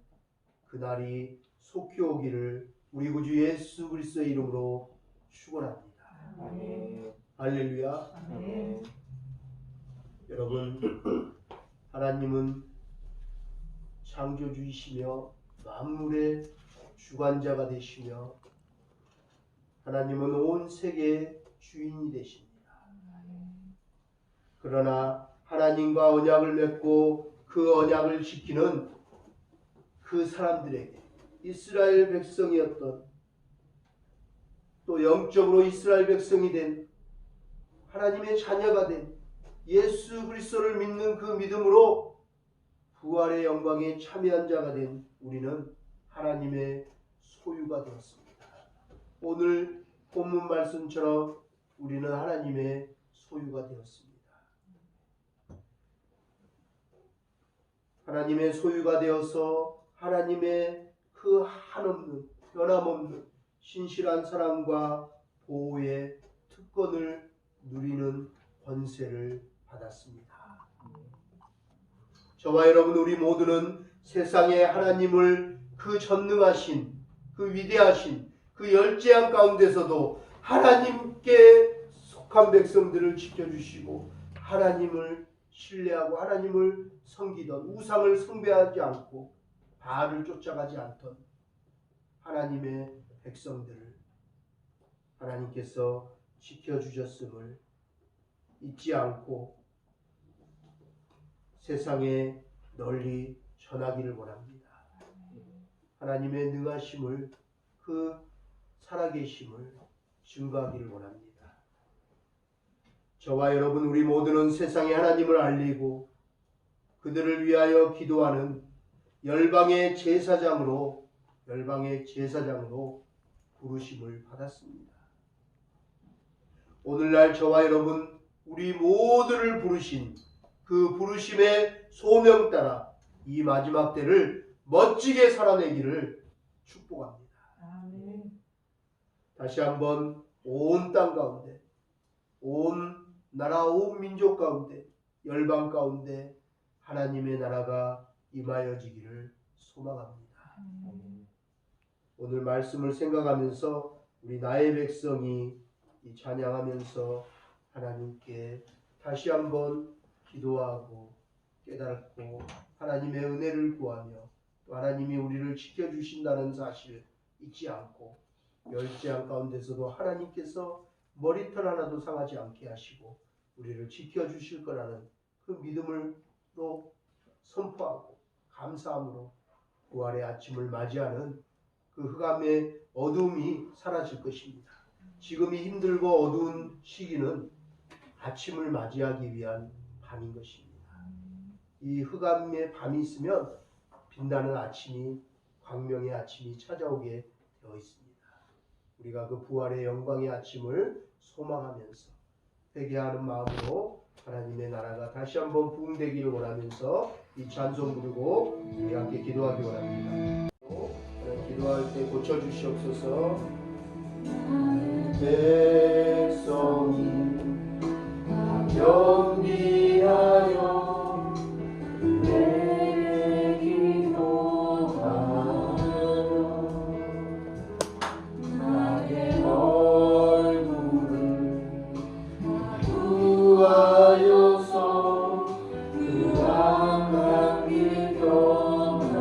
그날이 속히 오기를 우리 구주 예수 그리스도의 이름으로 축원합니다. 아멘. 할렐루야. 아멘. 여러분, 하나님은 창조주이시며 만물의 주관자가 되시며 하나님은 온 세계의 주인이 되십니다. 그러나 하나님과 언약을 맺고 그 언약을 지키는 그 사람들에게 이스라엘 백성이었던 또 영적으로 이스라엘 백성이 된 하나님의 자녀가 된 예수 그리스도를 믿는 그 믿음으로 부활의 영광에 참여한 자가 된 우리는 하나님의 소유가 되었습니다. 오늘 본문 말씀처럼 우리는 하나님의 소유가 되었습니다. 하나님의 소유가 되어서 하나님의 그 한없는 변함없는 신실한 사랑과 보호의 특권을 누리는 권세를 받았습니다. 저와 여러분 우리 모두는 세상에 하나님을 그 전능하신 그 위대하신 그 열재한 가운데서도 하나님께 속한 백성들을 지켜주시고 하나님을 신뢰하고 하나님을 섬기던 우상을 숭배하지 않고 바알을 쫓아가지 않던 하나님의 백성들을 하나님께서 지켜주셨음을 잊지 않고 세상에 널리 전하기를 원합니다. 하나님의 능하심을 그 살아계심을 증거하기를 원합니다. 저와 여러분 우리 모두는 세상에 하나님을 알리고 그들을 위하여 기도하는 열방의 제사장으로 부르심을 받았습니다. 오늘날 저와 여러분 우리 모두를 부르신 그 부르심의 소명 따라 이 마지막 때를 멋지게 살아내기를 축복합니다. 아멘. 다시 한번 온 땅 가운데 온 나라 온 민족 가운데 열방 가운데 하나님의 나라가 임하여지기를 소망합니다. 오늘 말씀을 생각하면서 우리 나의 백성이 이 찬양하면서 하나님께 다시 한번 기도하고 깨닫고 하나님의 은혜를 구하며 또 하나님이 우리를 지켜주신다는 사실 잊지 않고 열재한 가운데서도 하나님께서 머리털 하나도 상하지 않게 하시고 우리를 지켜주실 거라는 그 믿음으로 선포하고 감사함으로 부활의 아침을 맞이하는 그 흑암의 어두움이 사라질 것입니다. 지금이 힘들고 어두운 시기는 아침을 맞이하기 위한 밤인 것입니다. 이 흑암의 밤이 있으면 빛나는 아침이 광명의 아침이 찾아오게 되어 있습니다. 우리가 그 부활의 영광의 아침을 소망하면서 회개하는 마음으로 하나님의 나라가 다시 한번 부흥되기를 원하면서 이 찬송 부르고 우리 함께 기도하기 원합니다. 기도할 때 고쳐주시옵소서. 백성이 경비하여 내 기도하며 나의 얼굴을 구하여서 그 악한 길 떠나며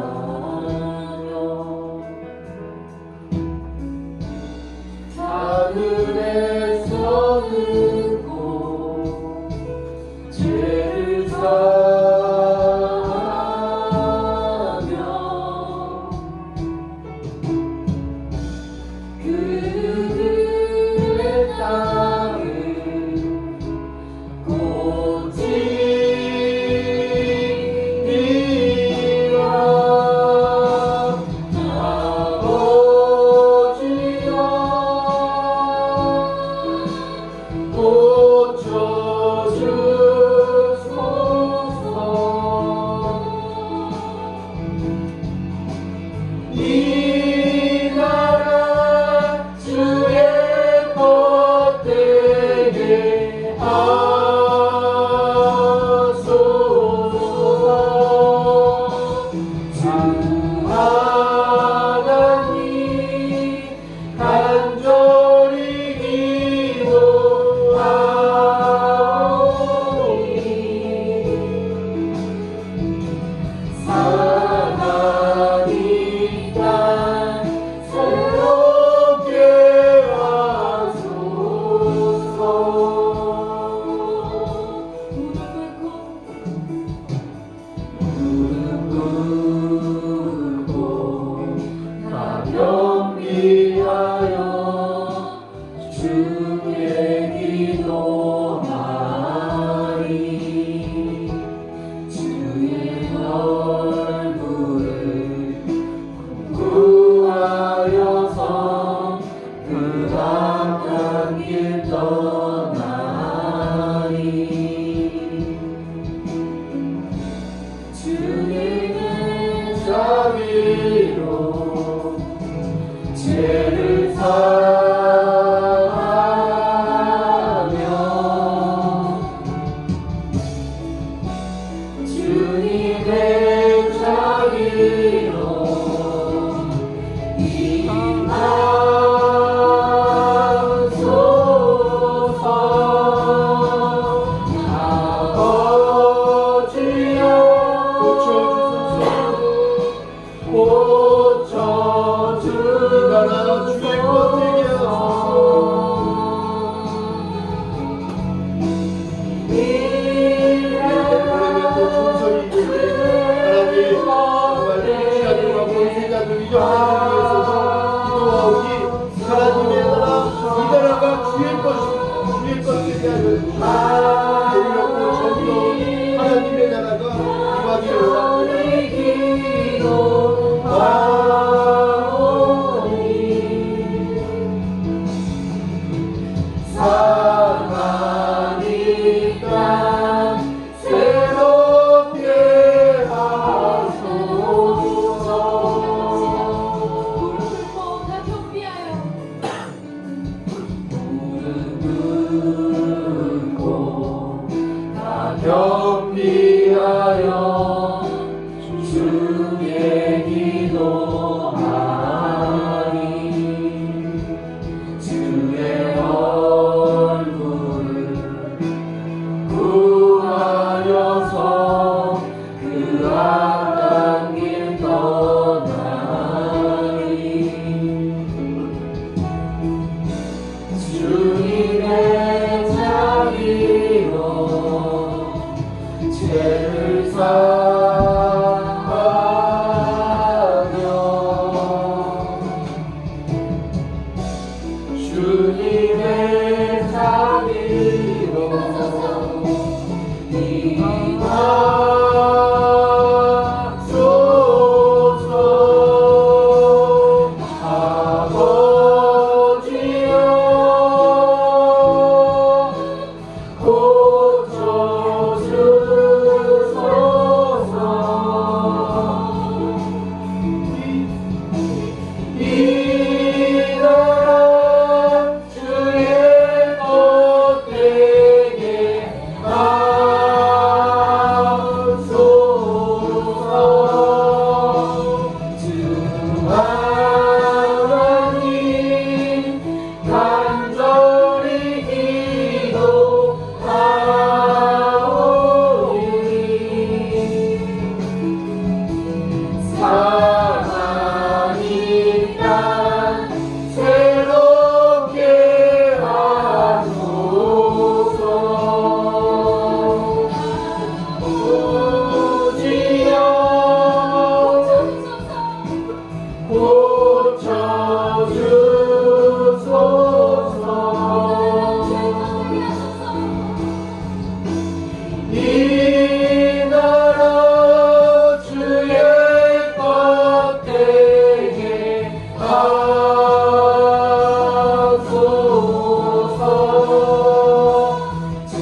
하늘에서 듣고 자비로 죄를 사하며 주님의 자비로 하나님의 나라, 이 나라가 주의 것이고 주의 것에 대한 공의롭고 정의로운 하나님의 나라가 임하기를 사랑이 땅 새롭게 하소서. 경비하여 주께 기도하니 주의 얼굴을 구하여서 그 악한 길 떠나니 주님의 자비로 죄를 사하며 주님의 자비로 임하소서. 아버지여 이 나라 주의 것 되게 하소서. 주 하나님 간절히 기도하오니 사랑이 땅 새롭게 하소서. 오지여 고쳐주소서. 이 나라 주의 것 되게 하소서. 주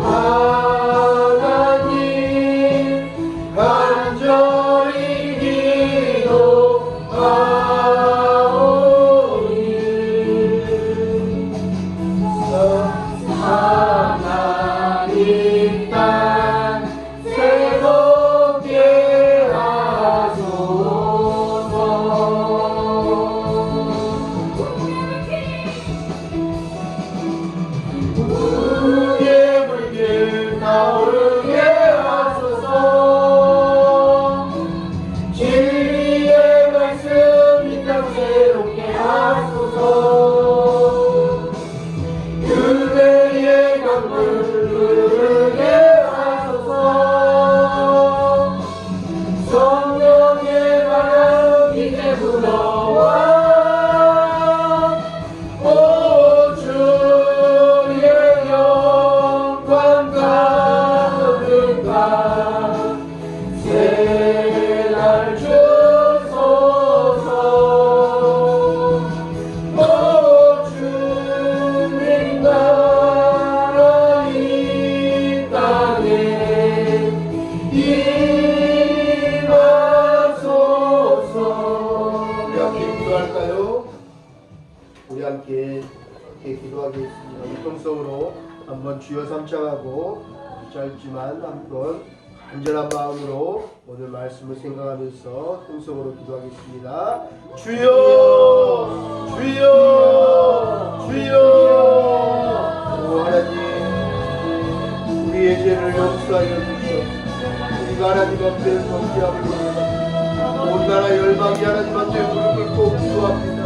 하나님 간절히 기도하오니 하나님 땅 새롭게 하소서. 우리의 불길 타오르게 하소서. 진리의 말씀 이 땅 새롭게 하소서. 그대의 강물 흐르게 하소서. 성령의 바람 이제 불어와. 오 주의 영광 가득한 새날 주소서. 오 주님 나라 이 땅에 임하소서. 함께 기도하겠습니다. 우리 통성으로 한번 주여 삼창하고 짧지만 한번 간절한 마음으로 오늘 말씀을 생각하면서 통성으로 기도하겠습니다. 주여 주여 주여. 오 하나님, 우리의 죄를 용서하여 주시옵소서. 우리가 하나님 앞에 범죄함을 원합니다. 온 나라 열방이 하나님 앞에 무릎 꿇고 기도합니다.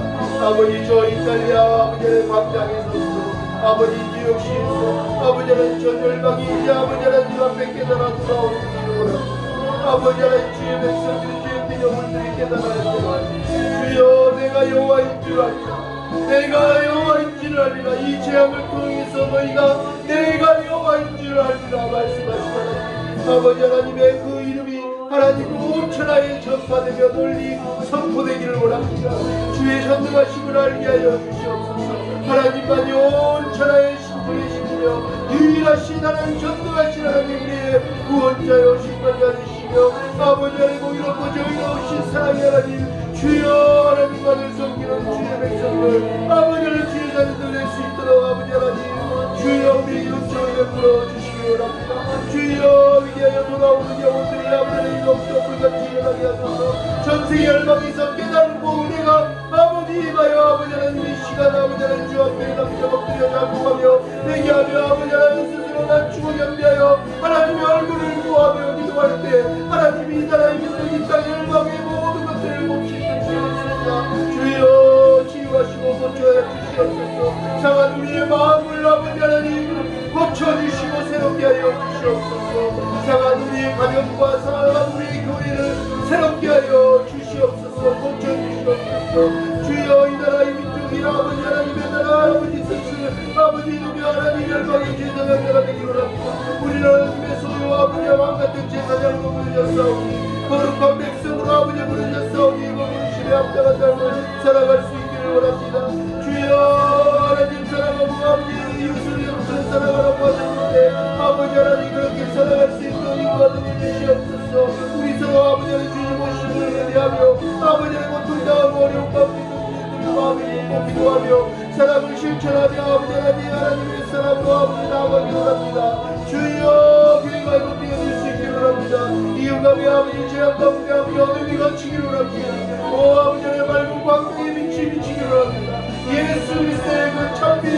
아버지, 저 이탈리아 아버지의 광장에서 아버지 뉴욕시에서 아버지 하나님 전 열방이 이제 아버지 하나님 앞에 깨달아 돌아오기를 원합니다. 아버지 하나님 주의 백성들이 주의 피조물들이 깨달아야 되나. 주여, 내가 여호와인 줄 알리라. 내가 여호와인 줄 알리라. 이 재앙을 통해서 너희가 내가 여호와인 줄 알리라 말씀하시더라. 아버지 하나님의 그 이름이 하나님 온 천하에 전파되며 널리 선포되기를 원합니다. 주의 전능하심을 알게 하여 주시옵소서. 하나님만이 온 천하의 신들의 신이며 유일하신 하나님, 전능하신 하나님, 우리의 구원자여 심판자 되시며 아버지 하나님 이렇고 저희가 오신 사랑의 하나님, 주여 하나님만을 섬기는 주의 백성들, 아버지 하나님 주의 자녀들 낼 수 있도록 아버지 하나님 주여 우리 영적을 풀어주시기 원합니다. 주여 위대하여 돌아오는 영혼들이 아버지 영적 불같이 일어나게 하소서. 전세계 열방에서 깨달은 은혜가 아버지 임하여 아버지 하나님 이 시간 아버지 하나님 주 앞에 남자 엎드려 잠잠하며 회개하며 아버지 하나님 스스로 낮추고 겸비하여 하나님의 얼굴을 구하며 기도할 때 하나님이 이 나라의 민족이 땅 열방의 모든 것들을 봅시다 주시옵소서. 주여 치유하시고 고쳐야 주시옵소서. 상한 우리의 마음을 아버지 하나님 고쳐주시고 새롭게 하여 주시옵소서. 상한 우리의 가정과 상한 우리의 교회를 새롭게 하여 주시옵소서. 고쳐주시옵소서. 주여 이 나라의 민족이 아버지 하나님의 나라 아버지 뜻을 아버지 이름의 하나님 열방의 제사장자가 되기로 합니다. 우리는 하나님의 소유 아버지 왕같은 제사장으로 부르셨사오니 거룩한 백성으로 아버지 부르셨사오니 거룩심에 앞장한 삶을 살아갈 수 있기를 원합니다. 주여 하나님 사랑하고 아버지 이웃을 이웃을 사랑하라고 하셨는데 아버지 하나님 그렇게 살아갈 수 있도록 인도하는 주시옵소서. 우리 서로 아버지 하나님 주님 모심을 예배하며 아버지 하나님 고통당하고 어려운 가운데 마음을 먹고 기도하며 사랑을 실천하며 아버지 하나님의 사랑으로 아버지 나아가기를 원합니다. 주여 교회가 이곳 되어질 수 있기를 원합니다. 이웃감의 아버지 제약 가운데 아버지 어둠이 걷히기를 원합니다. 오 아버지 하나님 맑은 광명의 빛이 비치기를 원합니다. 예수 그리스도의 그 참빛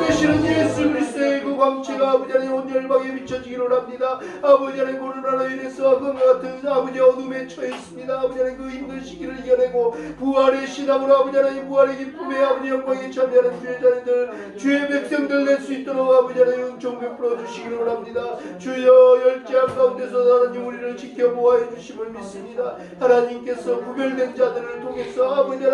되시는 예수 그리스도의 그 광채가 아버지 하나님 온 열방에 비춰지기를 원합니다. 아버지 하나님 코로나로 인해서 그와 같은 아버지 어둠에 처했습니다. 아버지 하나님 그 힘든 시기를 이겨내고 부활의 신앙으로 아버지 하나님 부활의 기쁨에 아버지 영광에 참여하는 주의 자녀들 주의 백성들 낼 수 있도록 아버지 하나님 은총 베풀어 주시기를 원합니다. 주여 열재앙 가운데서 하나님 우리를 지켜보아해 주심을 믿습니다. 하나님께서 구별된 자들을 통해서 아버지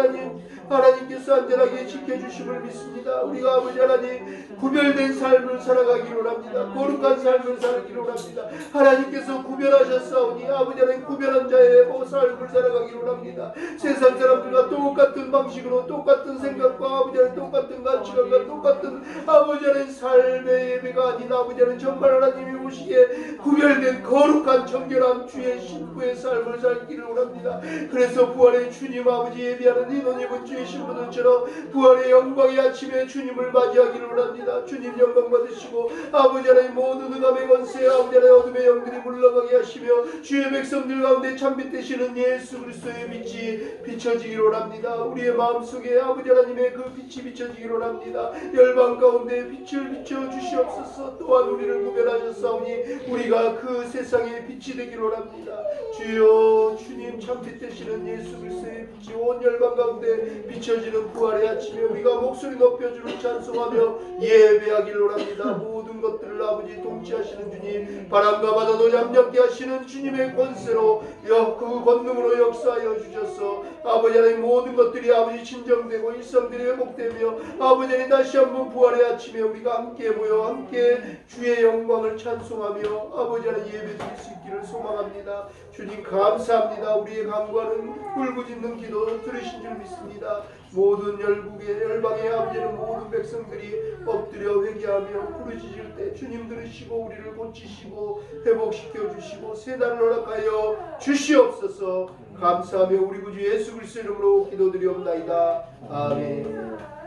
하나님께서 안전하게 지켜주심을 믿습니다. 우리가 아버지 하나님 구별된 삶을 살아가기를 원합니다. 거룩한 삶을 살기를 원합니다. 하나님께서 구별하셨사오니 아버지 하나님 구별한 자의 삶을 살아가기를 원합니다. 세상 사람들과 똑같은 방식으로 똑같은 생각과 아버지 하나님 똑같은 가치관과 똑같은 아버지 하나님 삶의 예배가 아닌 아버지 하나님 정말 하나님이 보시기에 구별된 거룩한 정결한 주의 신부의 삶을 살기를 원합니다. 그래서 부활의 주님 아버지 예비하는 인원 입은 주의 신부들처럼 부활의 영광의 아침에 주님을 맞이하기를 원합니다. 주님 영광 받으시고 아버지 하나님 모든 응암의 권세 아버지 하나님 어둠의 영들이 물러가게 하시며 주의 백성들 가운데 참빛 되시는 예수 그리스도의 빛이 비춰지기를 원합니다. 우리의 마음속에 아버지 하나님의 그 빛이 비춰지기를 원합니다. 열방 가운데 빛을 비춰 주시옵소서. 또한 우리를 구별하셨사오니 우리가 그 세상의 빛이 되기를 원합니다. 주여 주님 참빛 되시는 예수 그리스도의 빛이 온 열방 가운데 비춰지는 부활의 아침에 우리가 목소리 높여주는 찬송하며 예배하기를 원합니다. 모든 것들을 아버지 통치하시는 주님 바람과 바다도 잠잠케 하시는 주님의 권세로 그 권능으로 역사하여 주셔서 아버지 하나님 모든 것들이 아버지 진정되고 일상들이 회복되며 아버지 하나님 다시 한번 부활의 아침에 우리가 함께 모여 함께 주의 영광을 찬송하며 아버지 하나님 예배드릴 수 있기를 소망합니다. 주님 감사합니다. 우리의 간구하는 울부짖는 기도 들으신 줄 믿습니다. 모든 열국의 열방의 아버지는 모든 백성들이 엎드려 회개하며 부르짖을 때 주님 들으시고 우리를 고치시고 회복시켜 주시고 세단을 허락하여 주시옵소서. 감사하며 우리 구주 예수 그리스도 이름으로 기도드리옵나이다. 아멘.